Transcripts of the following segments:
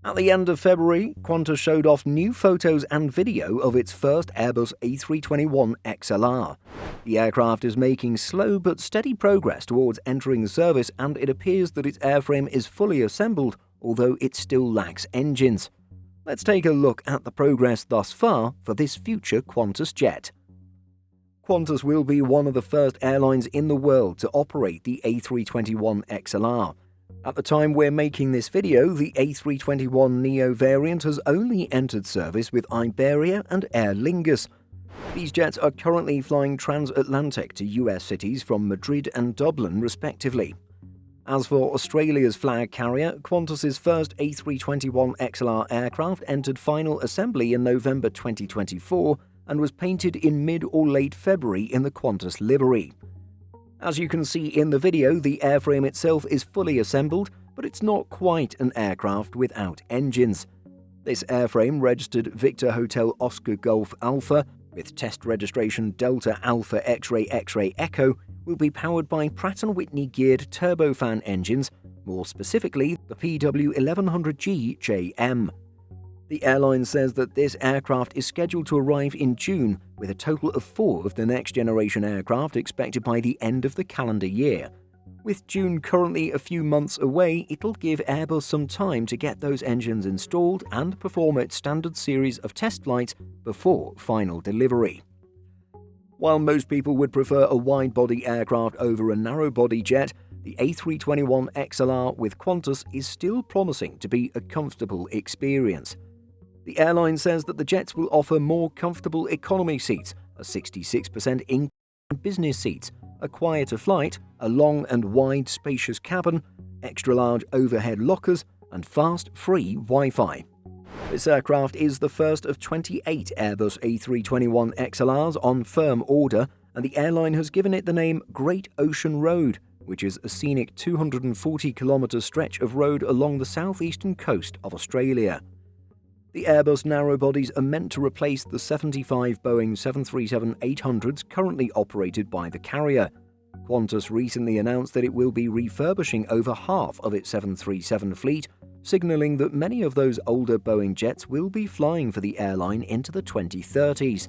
At the end of February, Qantas showed off new photos and video of its first Airbus A321XLR. The aircraft is making slow but steady progress towards entering service, and it appears that its airframe is fully assembled, although it still lacks engines. Let's take a look at the progress thus far for this future Qantas jet. Qantas will be one of the first airlines in the world to operate the A321XLR. At the time we're making this video, the A321neo variant has only entered service with Iberia and Aer Lingus. These jets are currently flying transatlantic to US cities from Madrid and Dublin, respectively. As for Australia's flag carrier, Qantas's first A321XLR aircraft entered final assembly in November 2024 and was painted in mid or late February in the Qantas livery. As you can see in the video, the airframe itself is fully assembled, but it's not quite an aircraft without engines. This airframe, registered Victor Hotel Oscar Golf Alpha, with test registration Delta Alpha X-Ray X-Ray Echo, will be powered by Pratt & Whitney geared turbofan engines, more specifically the PW1100G-JM. The airline says that this aircraft is scheduled to arrive in June, with a total of 4 of the next-generation aircraft expected by the end of the calendar year. With June currently a few months away, it'll give Airbus some time to get those engines installed and perform its standard series of test flights before final delivery. While most people would prefer a wide-body aircraft over a narrow-body jet, the A321XLR with Qantas is still promising to be a comfortable experience. The airline says that the jets will offer more comfortable economy seats, a 66% increase in business seats, a quieter flight, a long and wide spacious cabin, extra-large overhead lockers, and fast, free Wi-Fi. This aircraft is the first of 28 Airbus A321XLRs on firm order, and the airline has given it the name Great Ocean Road, which is a scenic 240-kilometre stretch of road along the southeastern coast of Australia. The Airbus narrow-bodies are meant to replace the 75 Boeing 737-800s currently operated by the carrier. Qantas recently announced that it will be refurbishing over half of its 737 fleet, signalling that many of those older Boeing jets will be flying for the airline into the 2030s.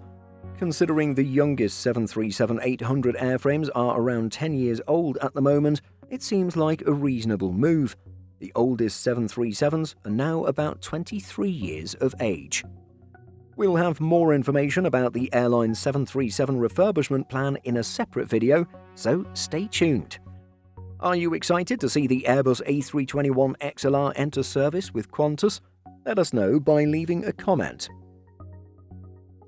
Considering the youngest 737-800 airframes are around 10 years old at the moment, it seems like a reasonable move. The oldest 737s are now about 23 years of age. We'll have more information about the airline's 737 refurbishment plan in a separate video, so stay tuned. Are you excited to see the Airbus A321XLR enter service with Qantas? Let us know by leaving a comment.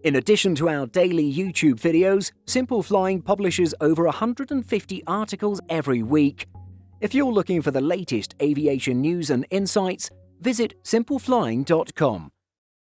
In addition to our daily YouTube videos, Simple Flying publishes over 150 articles every week. If you're looking for the latest aviation news and insights, visit simpleflying.com.